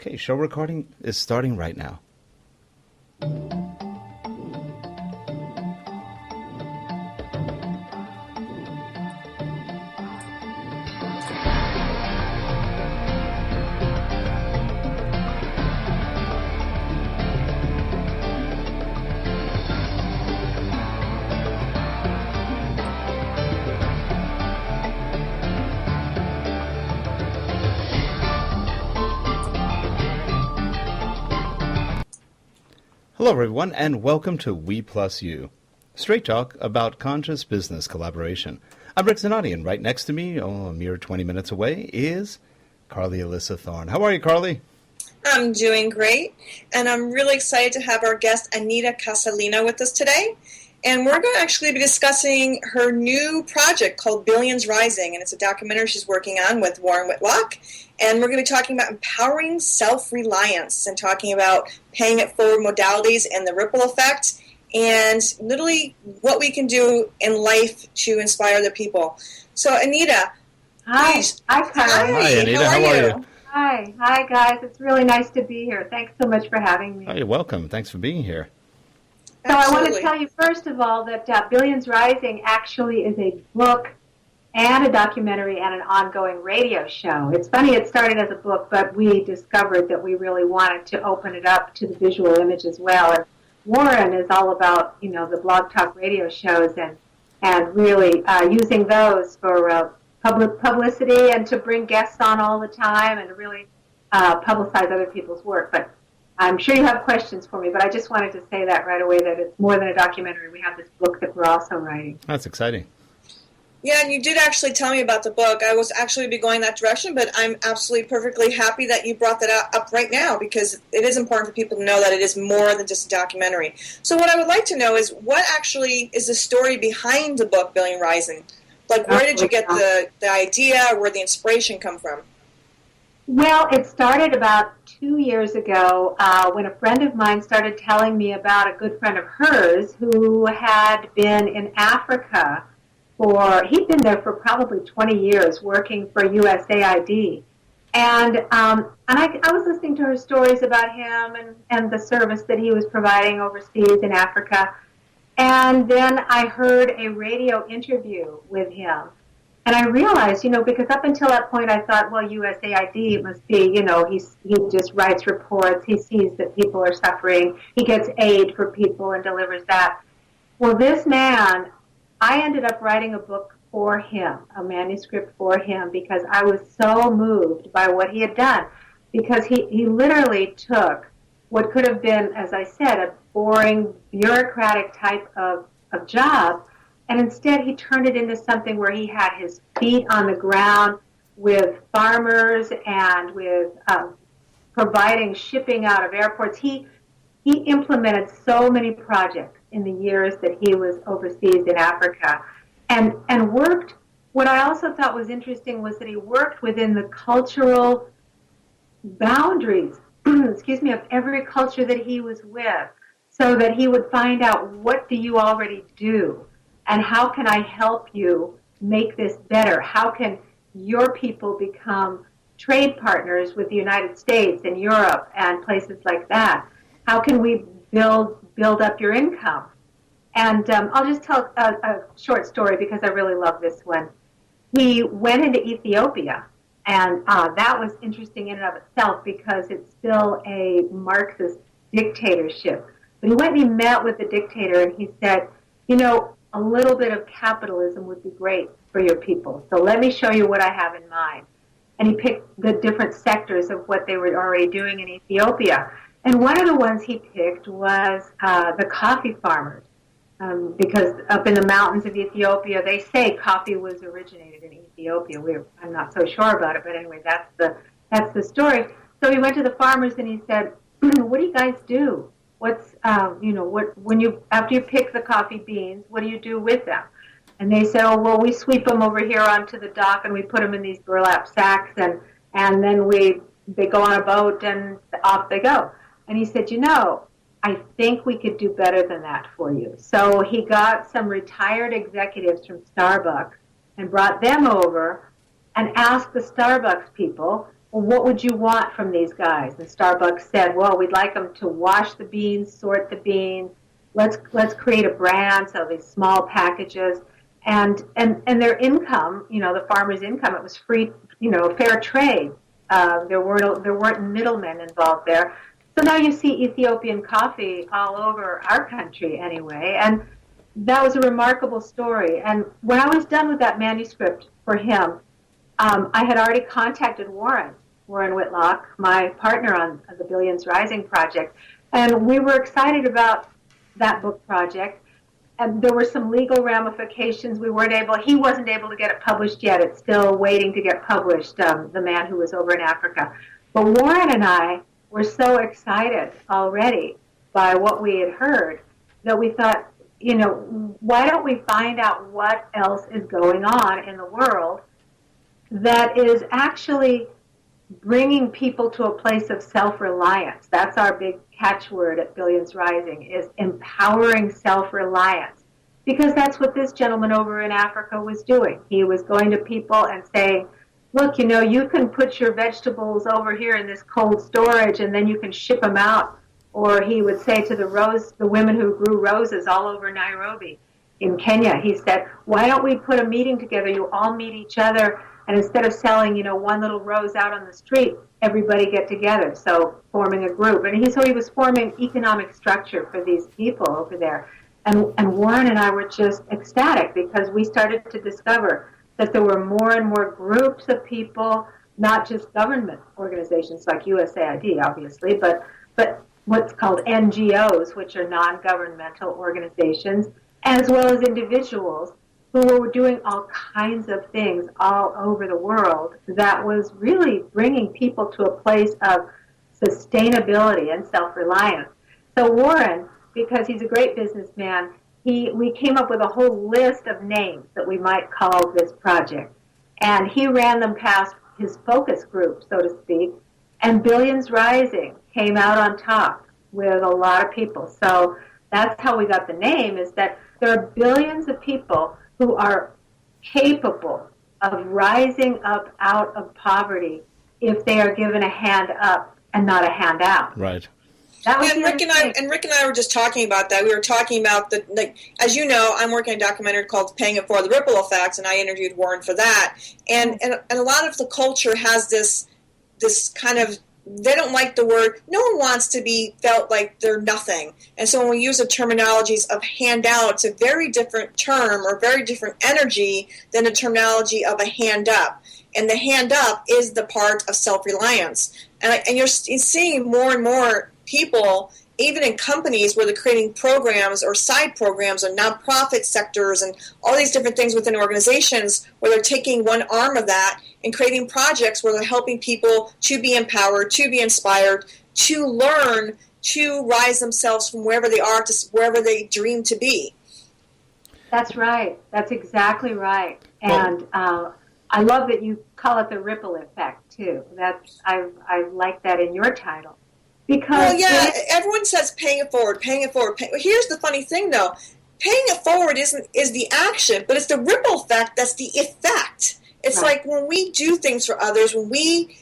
Okay, show recording is starting right now. Hello, everyone, and welcome to We Plus You, straight talk about conscious business collaboration. I'm Rick Zanotti, and right next to me, a mere 20 minutes away, is Carly Alyssa Thorne. How are you, Carly? I'm doing great, and I'm really excited to have our guest Anita Casalina with us today. And we're going to actually be discussing her new project called Billions Rising, and it's a documentary she's working on with Warren Whitlock. And we're going to be talking about empowering self-reliance and talking about paying it forward modalities and the ripple effect and literally what we can do in life to inspire other people. So, Anita. Hi. Hi, Carly. Hi, Anita. How are you? Hi, guys. It's really nice to be here. Thanks so much for having me. Oh, you're welcome. Thanks for being here. So I want to tell you, first of all, that Billions Rising actually is a book and a documentary and an ongoing radio show. It's funny, it started as a book, but we discovered that we really wanted to open it up to the visual image as well. And Warren is all about, the blog talk radio shows and really using those for public publicity and to bring guests on all the time and to really publicize other people's work. But I'm sure you have questions for me, but I just wanted to say that right away, that it's more than a documentary. We have this book that we're also writing. That's exciting. Yeah, and you did actually tell me about the book. I was actually be going that direction, but I'm absolutely perfectly happy that you brought that up right now because it is important for people to know that it is more than just a documentary. So what I would like to know is what actually is the story behind the book, Billion Rising? Like, where did you get the idea, where the inspiration come from? Well, it started about 2 years ago when a friend of mine started telling me about a good friend of hers who had been in Africa he'd been there for probably 20 years working for USAID. And I was listening to her stories about him and the service that he was providing overseas in Africa. And then I heard a radio interview with him. And I realized, because up until that point I thought, well, USAID must be, he just writes reports, he sees that people are suffering, he gets aid for people and delivers that. Well, this man, I ended up writing a book for him, a manuscript for him, because I was so moved by what he had done. Because he literally took what could have been, as I said, a boring, bureaucratic type of job, and instead he turned it into something where he had his feet on the ground with farmers and with providing shipping out of airports. He implemented so many projects in the years that he was overseas in Africa and worked. What I also thought was interesting was that he worked within the cultural boundaries, of every culture that he was with, so that he would find out, what do you already do? And how can I help you make this better? How can your people become trade partners with the United States and Europe and places like that? How can we build up your income? And I'll just tell a short story because I really love this one. He went into Ethiopia, and that was interesting in and of itself because it's still a Marxist dictatorship. But he went and he met with the dictator, and he said, a little bit of capitalism would be great for your people. So let me show you what I have in mind. And he picked the different sectors of what they were already doing in Ethiopia. And one of the ones he picked was the coffee farmers. Because up in the mountains of Ethiopia, they say coffee was originated in Ethiopia. I'm not so sure about it, but anyway, that's the story. So he went to the farmers and he said, "What do you guys do? What's after you pick the coffee beans, what do you do with them?" And they said, "Oh, well, we sweep them over here onto the dock and we put them in these burlap sacks and then they go on a boat and off they go." And he said, I think we could do better than that for you. So he got some retired executives from Starbucks and brought them over and asked the Starbucks people, well, what would you want from these guys? And Starbucks said, well, we'd like them to wash the beans, sort the beans. Let's create a brand, so these small packages. And their income, the farmer's income, it was free, fair trade. There weren't middlemen involved there. So now you see Ethiopian coffee all over our country anyway. And that was a remarkable story. And when I was done with that manuscript for him, I had already contacted Warren Whitlock, my partner on the Billions Rising project, and we were excited about that book project. And there were some legal ramifications. He wasn't able to get it published yet. It's still waiting to get published, the man who was over in Africa. But Warren and I were so excited already by what we had heard that we thought, why don't we find out what else is going on in the world that is actually bringing people to a place of self-reliance. That's our big catchword at Billions Rising, is empowering self-reliance. Because that's what this gentleman over in Africa was doing. He was going to people and saying, look, you can put your vegetables over here in this cold storage and then you can ship them out. Or he would say to the women who grew roses all over Nairobi in Kenya, he said, why don't we put a meeting together? You all meet each other, and instead of selling, one little rose out on the street, everybody get together, so forming a group. And he was forming economic structure for these people over there. And Warren and I were just ecstatic because we started to discover that there were more and more groups of people, not just government organizations like USAID, obviously, but what's called NGOs, which are non-governmental organizations, as well as individuals who were doing all kinds of things all over the world that was really bringing people to a place of sustainability and self-reliance. So Warren, because he's a great businessman, we came up with a whole list of names that we might call this project. And he ran them past his focus group, so to speak, and Billions Rising came out on top with a lot of people. So that's how we got the name, is that there are billions of people who are capable of rising up out of poverty if they are given a hand up and not a hand out. Right. And Rick and I were just talking about that. We were talking about as you know, I'm working on a documentary called Paying It Forward, the Ripple Effects, and I interviewed Warren for that. And a lot of the culture has this kind of, they don't like the word, no one wants to be felt like they're nothing. And so when we use the terminologies of handout, it's a very different term or very different energy than the terminology of a hand up. And the hand up is the part of self-reliance. And you're seeing more and more people, even in companies where they're creating programs or side programs or nonprofit sectors and all these different things within organizations where they're taking one arm of that and creating projects where they're helping people to be empowered, to be inspired, to learn, to rise themselves from wherever they are to wherever they dream to be. That's right. That's exactly right. And I love that you call it the ripple effect, too. I like that in your title. Because everyone says paying it forward. Here's the funny thing, though. Paying it forward is the action, but it's the ripple effect that's the effect. It's right. Like when we do things for others, when we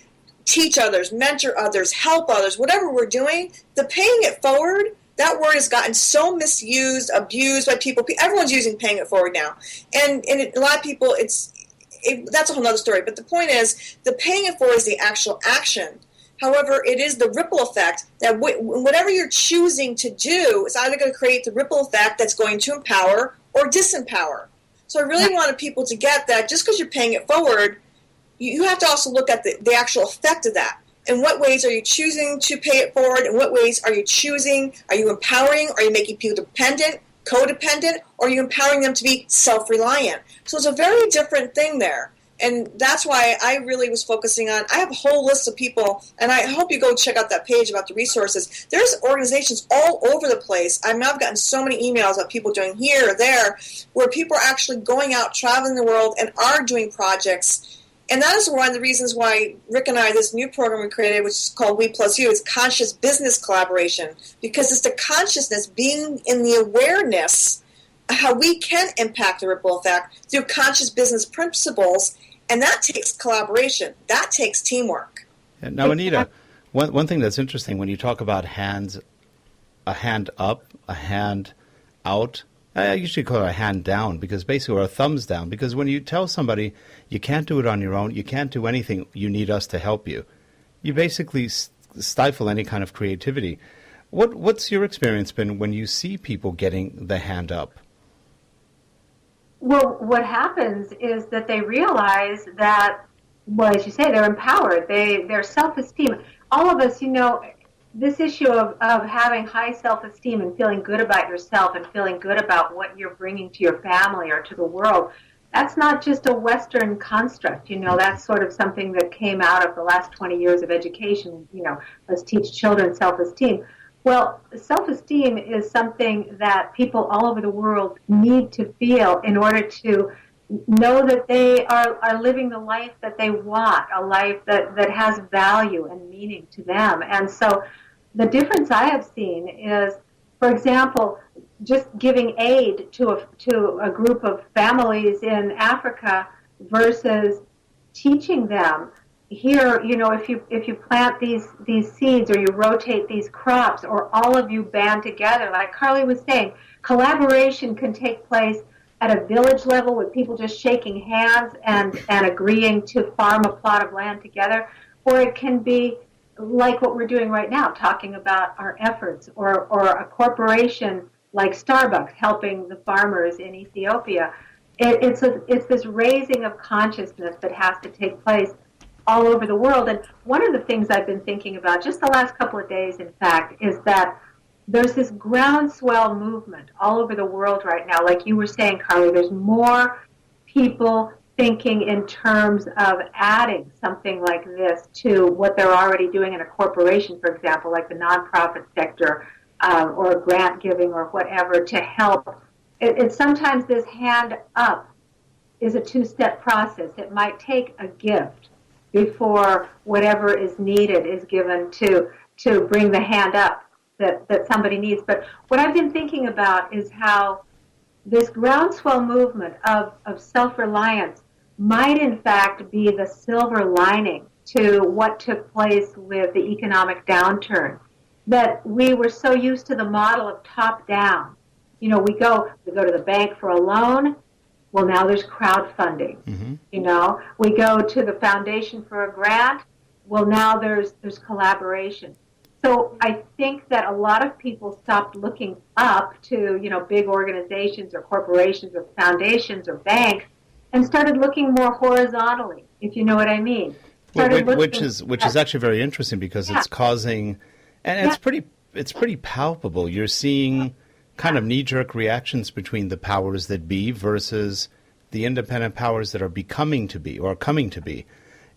teach others, mentor others, help others, whatever we're doing, the paying it forward, that word has gotten so misused, abused by people. Everyone's using paying it forward now. And a lot of people, that's a whole other story. But the point is, the paying it forward is the actual action. However, it is the ripple effect that whatever you're choosing to do is either going to create the ripple effect that's going to empower or disempower. So I really wanted people to get that just because you're paying it forward, you have to also look at the actual effect of that. In what ways are you choosing to pay it forward? In what ways are you empowering? Are you making people dependent, codependent? Or are you empowering them to be self-reliant? So it's a very different thing there. And that's why I really was focusing on, I have a whole list of people, and I hope you go check out that page about the resources. There's organizations all over the place. I've gotten so many emails of people doing here or there, where people are actually going out, traveling the world, and are doing projects. And that is one of the reasons why Rick and I, this new program we created, which is called We Plus You, it's conscious business collaboration. Because it's the consciousness, being in the awareness of how we can impact the ripple effect through conscious business principles. And that takes collaboration. That takes teamwork. Now, Anita, one thing that's interesting when you talk about hands, a hand up, a hand out, I usually call it a hand down because basically, or a thumbs down, because when you tell somebody you can't do it on your own, you can't do anything, you need us to help you, you basically stifle any kind of creativity. What's your experience been when you see people getting the hand up? Well, what happens is that they realize that, well, as you say, they're empowered. Their self-esteem. All of us, this issue of having high self-esteem and feeling good about yourself and feeling good about what you're bringing to your family or to the world, that's not just a Western construct. That's sort of something that came out of the last 20 years of education. Let's teach children self-esteem. Well, self-esteem is something that people all over the world need to feel in order to know that they are living the life that they want, a life that has value and meaning to them. And so the difference I have seen is, for example, just giving aid to a group of families in Africa versus teaching them. Here, if you plant these seeds or you rotate these crops or all of you band together, like Carly was saying, collaboration can take place at a village level with people just shaking hands and agreeing to farm a plot of land together, or it can be like what we're doing right now, talking about our efforts, or a corporation like Starbucks helping the farmers in Ethiopia. It's this raising of consciousness that has to take place all over the world. And one of the things I've been thinking about just the last couple of days, in fact, is that there's this groundswell movement all over the world right now. Like you were saying, Carly, there's more people thinking in terms of adding something like this to what they're already doing in a corporation, for example, like the nonprofit sector, or grant giving or whatever, to help. It's sometimes this hand up is a two-step process. It might take a gift before whatever is needed is given to bring the hand up that somebody needs. But what I've been thinking about is how this groundswell movement of self-reliance might in fact be the silver lining to what took place with the economic downturn. That we were so used to the model of top-down. We go to the bank for a loan. Well, now there's crowdfunding. Mm-hmm. We go to the foundation for a grant. Well, now there's collaboration. So I think that a lot of people stopped looking up to, big organizations or corporations or foundations or banks and started looking more horizontally, if you know what I mean. Which is actually very interesting because it's causing, and it's pretty palpable. You're seeing kind of knee-jerk reactions between the powers that be versus the independent powers that are becoming to be or coming to be.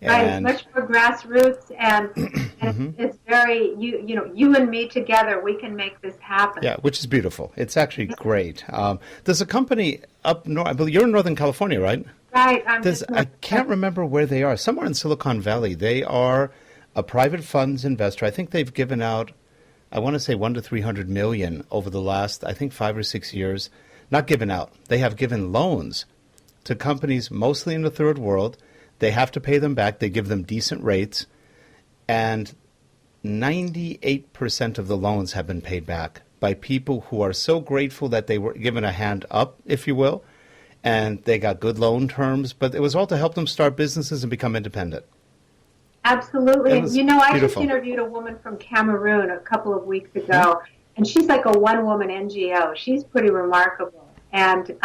And much more grassroots, and mm-hmm. It's very, you and me together, we can make this happen. Yeah, which is beautiful. It's actually great. There's a company up north, I believe you're in Northern California, right? Right. I can't remember where they are. Somewhere in Silicon Valley. They are a private funds investor. I think they've given out, I want to say 100 to 300 million over the last, I think, 5 or 6 years. Not given out. They have given loans to companies mostly in the third world. They have to pay them back. They give them decent rates. And 98% of the loans have been paid back by people who are so grateful that they were given a hand up, if you will, and they got good loan terms. But it was all to help them start businesses and become independent. Absolutely. And, I beautiful. just interviewed a woman from Cameroon a couple of weeks ago, and she's like a one-woman NGO. She's pretty remarkable. And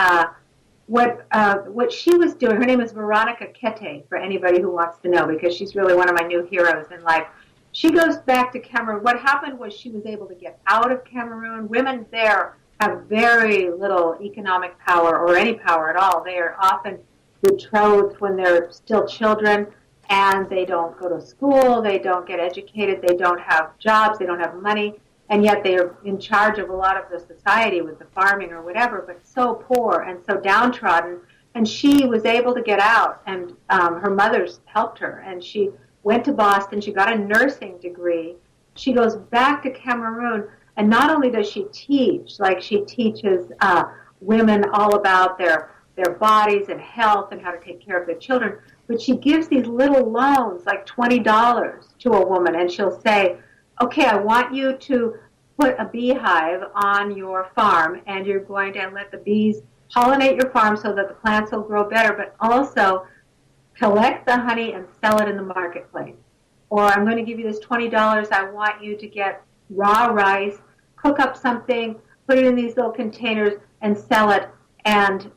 what she was doing, her name is Veronica Kete, for anybody who wants to know, because she's really one of my new heroes in life. She goes back to Cameroon. What happened was she was able to get out of Cameroon. Women there have very little economic power or any power at all. They are often betrothed when they're still children, and they don't go to school, they don't get educated, they don't have jobs, they don't have money, and yet they are in charge of a lot of the society with the farming or whatever, but so poor and so downtrodden. And she was able to get out, and her mother's helped her, and she went to Boston, she got a nursing degree. She goes back to Cameroon, and not only does she teach, like she teaches women all about their bodies and health and how to take care of their children, but she gives these little loans, like $20 to a woman, and she'll say, okay, I want you to put a beehive on your farm, and you're going to let the bees pollinate your farm so that the plants will grow better, but also collect the honey and sell it in the marketplace. Or I'm going to give you this $20. I want you to get raw rice, cook up something, put it in these little containers, and sell it, and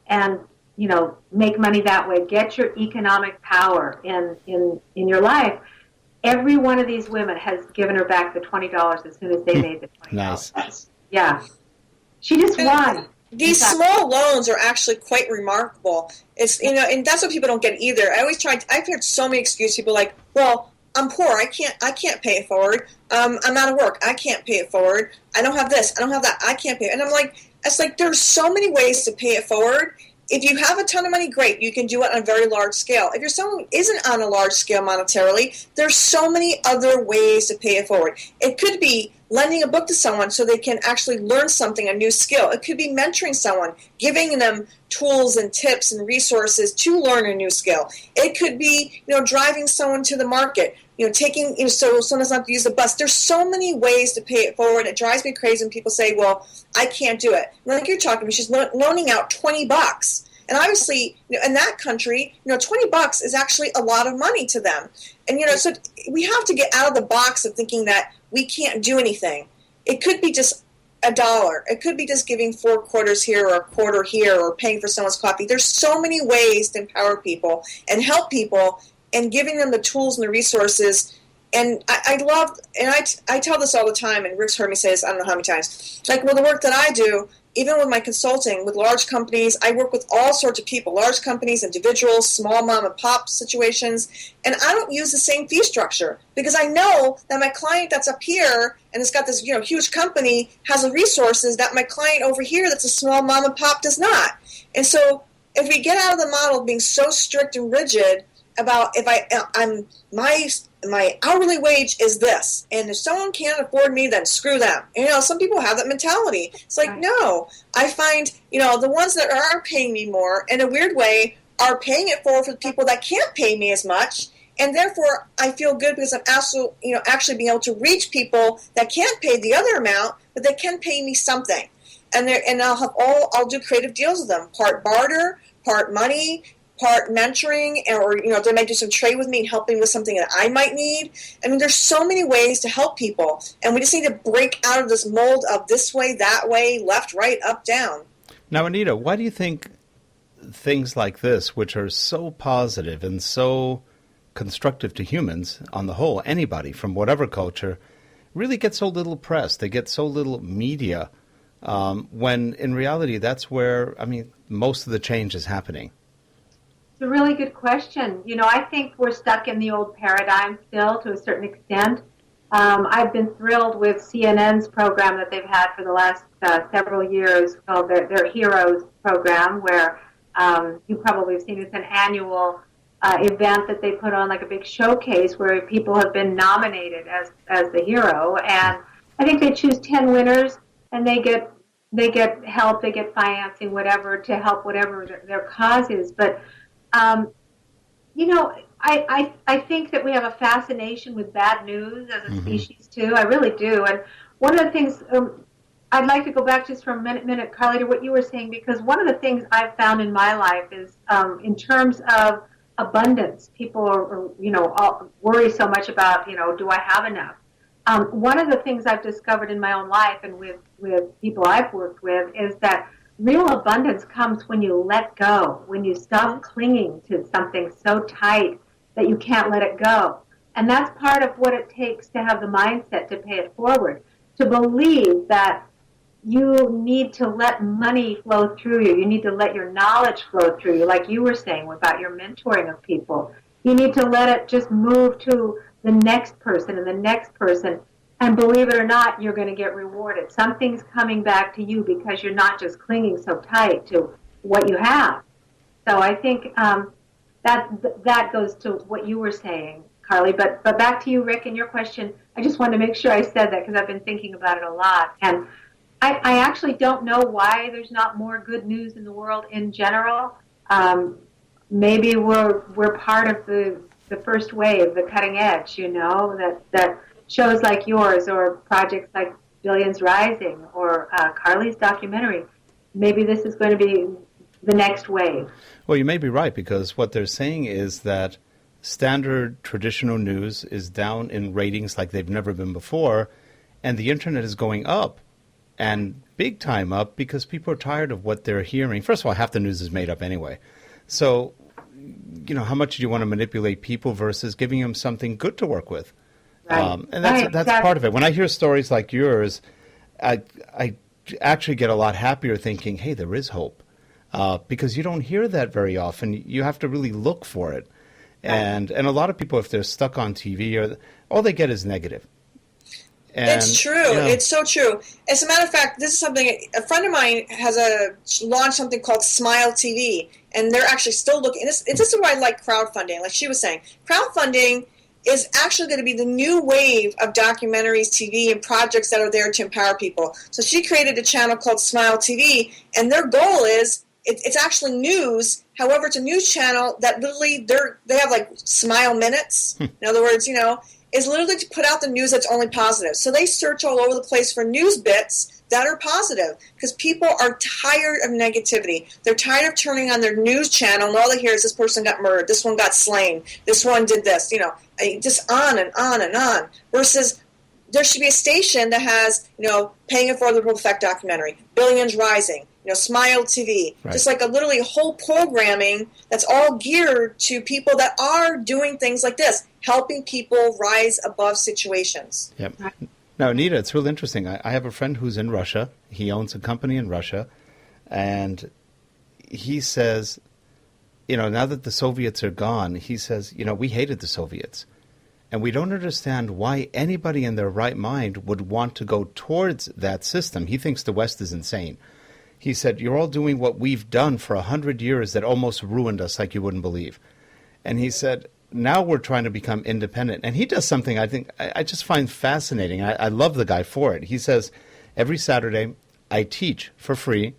make money that way. Get your economic power in your life. Every one of these women has given her back the $20 as soon as they made the $20. Nice. Yeah. She just won. These small loans are actually quite remarkable. It's and that's what people don't get either. I've heard so many excuses. People like, well, I'm poor. I can't pay it forward. I'm out of work. I can't pay it forward. I don't have this. I don't have that. I can't pay it. And I'm like, it's like there's so many ways to pay it forward. If you have a ton of money, great. You can do it on a very large scale. If you're someone who isn't on a large scale monetarily, there's so many other ways to pay it forward. It could be lending a book to someone so they can actually learn something, a new skill. It could be mentoring someone, giving them tools and tips and resources to learn a new skill. It could be, driving someone to the market, taking, so someone doesn't have to use the bus. There's so many ways to pay it forward. It drives me crazy when people say, well, I can't do it. Like you're talking, she's loaning out $20. And obviously, in that country, $20 is actually a lot of money to them. And, so we have to get out of the box of thinking that we can't do anything. It could be just $1. It could be just giving 4 quarters here or a quarter here or paying for someone's coffee. There's so many ways to empower people and help people and giving them the tools and the resources. And I love, and I tell this all the time, and Rick's heard me say this I don't know how many times, like, well, the work that I do, even with my consulting with large companies, I work with all sorts of people, large companies, individuals, small mom and pop situations, and I don't use the same fee structure because I know that my client that's up here and has got this huge company has the resources that my client over here that's a small mom and pop does not. And so if we get out of the model of being so strict and rigid about if my hourly wage is this, and if someone can't afford me, then screw them. Some people have that mentality. It's like, no, I find, the ones that are paying me more, in a weird way, are paying it forward for the people that can't pay me as much, and therefore I feel good because I'm actually being able to reach people that can't pay the other amount, but they can pay me something. And I'll do creative deals with them, part barter, part money, part mentoring, or they might do some trade with me and help me with something that I might need. I mean, there's so many ways to help people, and we just need to break out of this mold of this way, that way, left, right, up, down. Now, Anita, why do you think things like this, which are so positive and so constructive to humans on the whole, anybody from whatever culture, really get so little press? They get so little media, when in reality that's where, most of the change is happening. It's a really good question. I think we're stuck in the old paradigm still to a certain extent. I've been thrilled with CNN's program that they've had for the last several years called their Heroes program, where you probably have seen it's an annual event that they put on, like a big showcase where people have been nominated as the hero. And I think they choose 10 winners, and they get help, they get financing, whatever, to help whatever their cause is. But I think that we have a fascination with bad news as a species, too. I really do. And one of the things, I'd like to go back just for a minute, Carly, to what you were saying, because one of the things I've found in my life is in terms of abundance, people are worry so much about, do I have enough? One of the things I've discovered in my own life and with people I've worked with is that real abundance comes when you let go, when you stop clinging to something so tight that you can't let it go. And that's part of what it takes to have the mindset to pay it forward, to believe that you need to let money flow through you. You need to let your knowledge flow through you, like you were saying about your mentoring of people. You need to let it just move to the next person and the next person. And believe it or not, you're going to get rewarded. Something's coming back to you because you're not just clinging so tight to what you have. So I think that goes to what you were saying, Carly. But back to you, Rick, and your question. I just wanted to make sure I said that because I've been thinking about it a lot. And I actually don't know why there's not more good news in the world in general. maybe we're part of the first wave, the cutting edge, that shows like yours or projects like Billions Rising or Carly's documentary. Maybe this is going to be the next wave. Well, you may be right, because what they're saying is that standard traditional news is down in ratings like they've never been before, and the internet is going up, and big time up, because people are tired of what they're hearing. First of all, half the news is made up anyway. So, how much do you want to manipulate people versus giving them something good to work with? Right. And that's part of it. When I hear stories like yours, I actually get a lot happier thinking, hey, there is hope. Because you don't hear that very often. You have to really look for it. And a lot of people, if they're stuck on TV, all they get is negative. And, it's true. It's so true. As a matter of fact, this is something, a friend of mine has launched something called Smile TV, and they're actually still looking. This is why I like crowdfunding. Like she was saying, crowdfunding is actually going to be the new wave of documentaries, TV, and projects that are there to empower people. So she created a channel called Smile TV, and their goal is, it's actually news. However, it's a news channel that literally they have like smile minutes. In other words, is literally to put out the news that's only positive. So they search all over the place for news bits that are positive, because people are tired of negativity. They're tired of turning on their news channel and all they hear is this person got murdered, this one got slain, this one did this, just on and on and on. Versus there should be a station that has, Paying It Forward, the Ripple Effect documentary, Billions Rising, Smile TV, right. Just like literally whole programming that's all geared to people that are doing things like this, helping people rise above situations. Yep. Now, Anita, it's real interesting. I have a friend who's in Russia. He owns a company in Russia, and he says, now that the Soviets are gone, he says, we hated the Soviets. And we don't understand why anybody in their right mind would want to go towards that system. He thinks the West is insane. He said, you're all doing what we've done for 100 years that almost ruined us like you wouldn't believe. And he said, now we're trying to become independent. And he does something I just find fascinating. I love the guy for it. He says, every Saturday I teach for free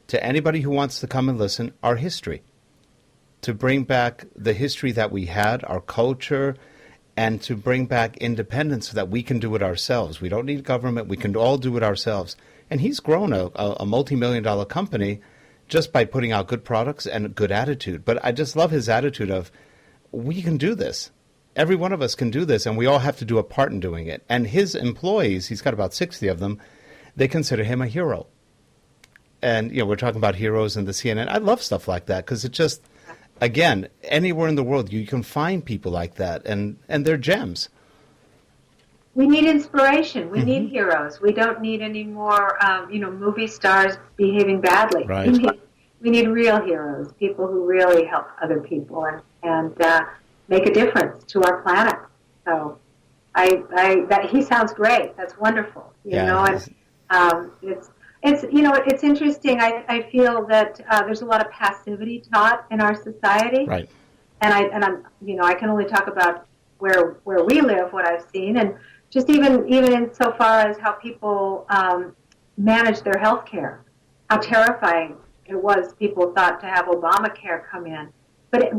to anybody who wants to come and listen our history, to bring back the history that we had, our culture, and to bring back independence so that we can do it ourselves. We don't need government. We can all do it ourselves. And he's grown a multi-million-dollar company just by putting out good products and a good attitude. But I just love his attitude of, we can do this. Every one of us can do this, and we all have to do a part in doing it. And his employees, he's got about 60 of them, they consider him a hero. And, we're talking about heroes in the CNN. I love stuff like that because it just, again, anywhere in the world you can find people like that, and they're gems. We need inspiration. We need heroes. We don't need any more, movie stars behaving badly. Right. We need real heroes, people who really help other people and make a difference to our planet. So, he sounds great. That's wonderful. It's interesting. I feel that there's a lot of passivity taught in our society. Right. And I can only talk about where we live, what I've seen, and just even in so far as how people manage their health care, how terrifying it was. People thought to have Obamacare come in, but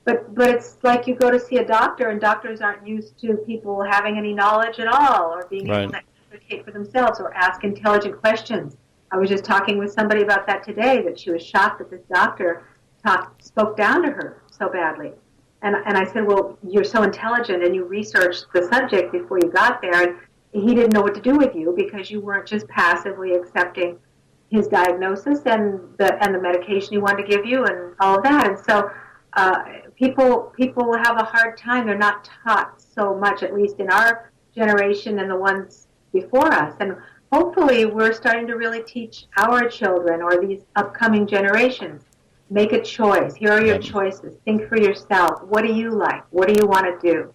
it's like you go to see a doctor, and doctors aren't used to people having any knowledge at all, or being able to advocate for themselves or ask intelligent questions. I was just talking with somebody about that today, that she was shocked that this doctor spoke down to her so badly. And I said, well, you're so intelligent and you researched the subject before you got there, and he didn't know what to do with you because you weren't just passively accepting his diagnosis and the medication he wanted to give you and all of that. And so people have a hard time. They're not taught so much, at least in our generation and the ones before us. And hopefully we're starting to really teach our children or these upcoming generations. Make a choice. Here are your choices. Think for yourself. What do you like? What do you want to do?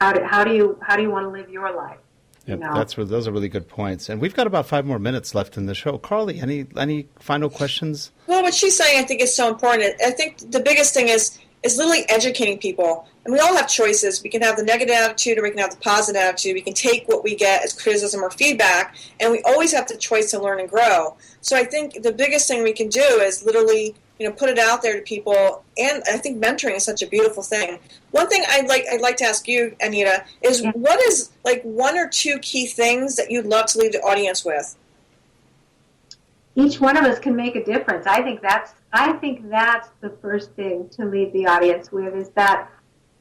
How do you want to live your life? Yep, those are really good points. And we've got about 5 more minutes left in the show. Carly, any final questions? Well, what she's saying I think is so important. I think the biggest thing is literally educating people. And we all have choices. We can have the negative attitude or we can have the positive attitude. We can take what we get as criticism or feedback, and we always have the choice to learn and grow. So I think the biggest thing we can do is literally put it out there to people. And I think mentoring is such a beautiful thing. One thing I'd like to ask you, Anita, is what is like one or two key things that you'd love to leave the audience with? Each one of us can make a difference. I think that's the first thing to leave the audience with, is that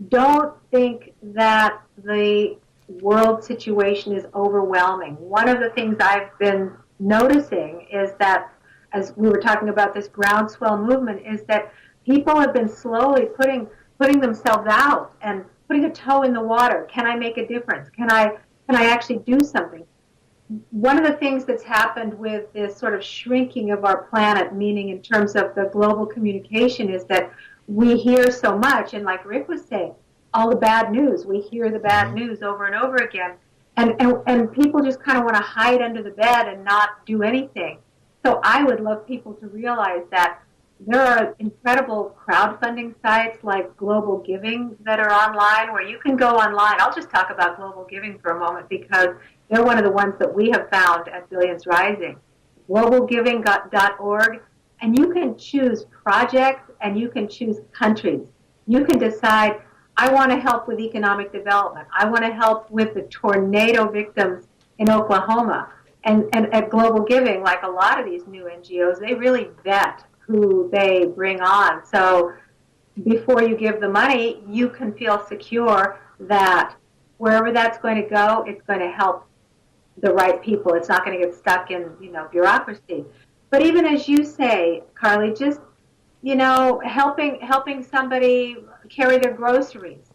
don't think that the world situation is overwhelming. One of the things I've been noticing is that, as we were talking about this groundswell movement, is that people have been slowly putting themselves out and putting a toe in the water. Can I make a difference? Can I actually do something? One of the things that's happened with this sort of shrinking of our planet, meaning in terms of the global communication, is that we hear so much, and like Rick was saying, all the bad news. We hear the bad news over and over again, and people just kind of want to hide under the bed and not do anything. So I would love people to realize that there are incredible crowdfunding sites like Global Giving that are online, where you can go online. I'll just talk about Global Giving for a moment, because they're one of the ones that we have found at Billions Rising. globalgiving.org, and you can choose projects and you can choose countries. You can decide, I want to help with economic development. I want to help with the tornado victims in Oklahoma. And at Global Giving, like a lot of these new NGOs, they really vet who they bring on. So before you give the money, you can feel secure that wherever that's going to go, it's going to help the right people. It's not going to get stuck in, bureaucracy. But even as you say, Carly, just, helping somebody carry their groceries,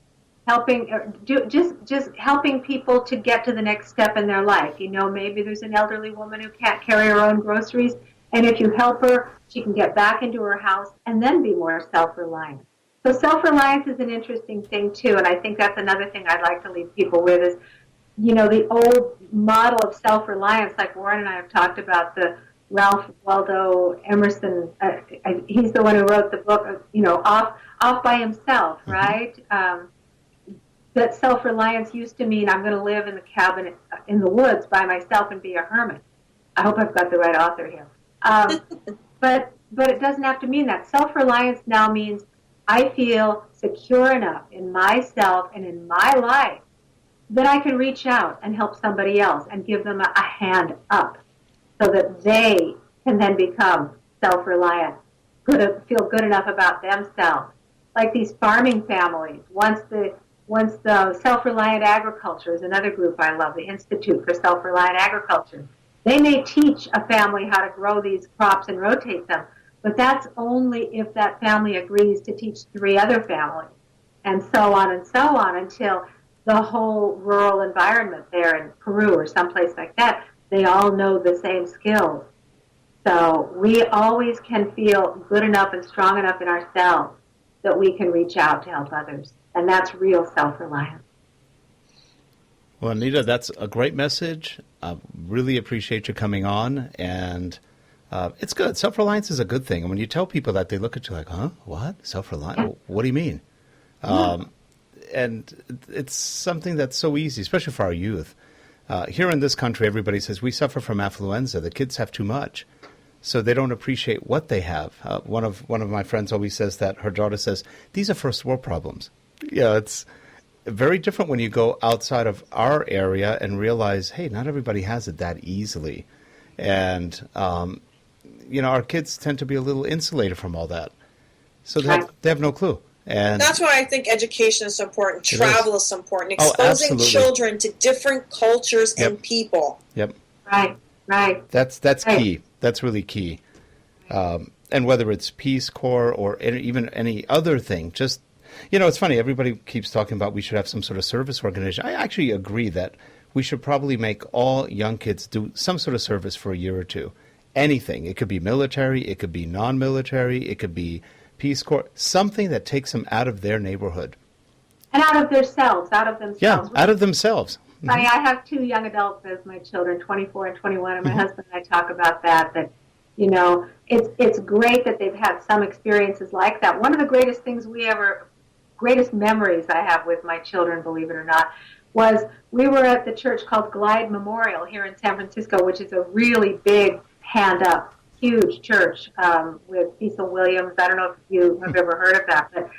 just helping people to get to the next step in their life. Maybe there's an elderly woman who can't carry her own groceries, and if you help her, she can get back into her house and then be more self-reliant. So self-reliance is an interesting thing, too, and I think that's another thing I'd like to leave people with is, the old model of self-reliance, like Warren and I have talked about, the Ralph Waldo Emerson, he's the one who wrote the book, off by himself, right? That self-reliance used to mean I'm going to live in the cabin in the woods by myself and be a hermit. I hope I've got the right author here. But it doesn't have to mean that. Self-reliance now means I feel secure enough in myself and in my life that I can reach out and help somebody else and give them a hand up so that they can then become self-reliant, feel good enough about themselves. Like these farming families, once the Self-Reliant Agriculture is another group I love, the Institute for Self-Reliant Agriculture. They may teach a family how to grow these crops and rotate them, but that's only if that family agrees to teach 3 other families, and so on until the whole rural environment there in Peru or someplace like that, they all know the same skills. So we always can feel good enough and strong enough in ourselves that we can reach out to help others. And that's real self-reliance. Well, Anita, that's a great message. I really appreciate you coming on. And it's good. Self-reliance is a good thing. And when you tell people that, they look at you like, huh? What? Self-reliance? Yeah. What do you mean? And it's something that's so easy, especially for our youth. Here in this country, everybody says we suffer from affluenza. The kids have too much, so they don't appreciate what they have. One of my friends always says that her daughter says, these are first world problems. Yeah, it's very different when you go outside of our area and realize, hey, not everybody has it that easily. And, our kids tend to be a little insulated from all that. So they have no clue. And that's why I think education is so important. Travel is so important. Exposing children to different cultures and people. Yep. Right. That's right. Key. That's really key. And whether it's Peace Corps or even any other thing, just, it's funny. Everybody keeps talking about we should have some sort of service organization. I actually agree that we should probably make all young kids do some sort of service for a year or two. Anything. It could be military. It could be non-military. It could be Peace Corps, something that takes them out of their neighborhood. And out of themselves. Yeah, out of themselves. Funny, I have 2 young adults as my children, 24 and 21, and my husband and I talk about that it's great that they've had some experiences like that. One of the greatest memories I have with my children, believe it or not, was we were at the church called Glide Memorial here in San Francisco, which is a really big hand-up huge church with Cecil Williams. I don't know if you have ever heard of that, but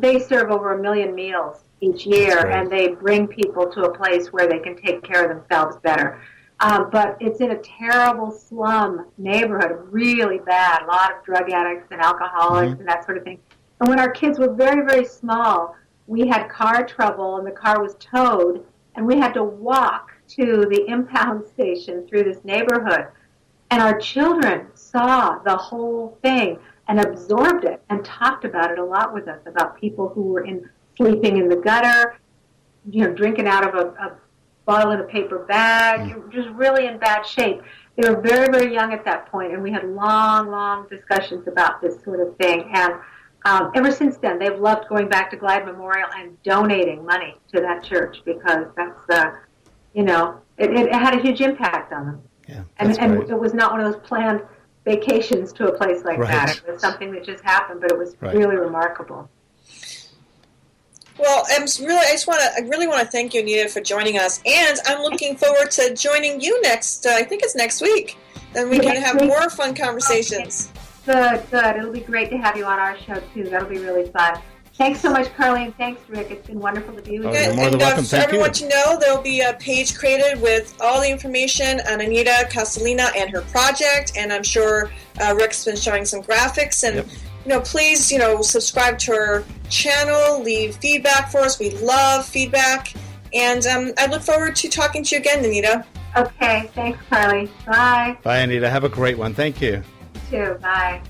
they serve over 1 million meals each year, and they bring people to a place where they can take care of themselves better. But it's in a terrible slum neighborhood, really bad, a lot of drug addicts and alcoholics and that sort of thing. And when our kids were very, very small, we had car trouble, and the car was towed, and we had to walk to the impound station through this neighborhood. And our children saw the whole thing and absorbed it and talked about it a lot with us, about people who were sleeping in the gutter, drinking out of a bottle in a paper bag, just really in bad shape. They were very, very young at that point, and we had long, long discussions about this sort of thing. And ever since then, they've loved going back to Glide Memorial and donating money to that church, because that's, it had a huge impact on them. Yeah, and it was not one of those planned vacations to a place like that. It was something that just happened, but it was really remarkable. Well, I really want to thank you, Anita, for joining us, and I'm looking forward to joining you next. I think it's next week. Then we can have more fun conversations. Good. It'll be great to have you on our show too. That'll be really fun. Thanks so much, Carly, and thanks, Rick. It's been wonderful to be with you. You're more than welcome. For everyone to know, there'll be a page created with all the information on Anita Casalina and her project, and I'm sure Rick's been showing some graphics. And please, subscribe to her channel, leave feedback for us. We love feedback, and I look forward to talking to you again, Anita. Okay, thanks, Carly. Bye. Bye, Anita. Have a great one. Thank you. You too. Bye.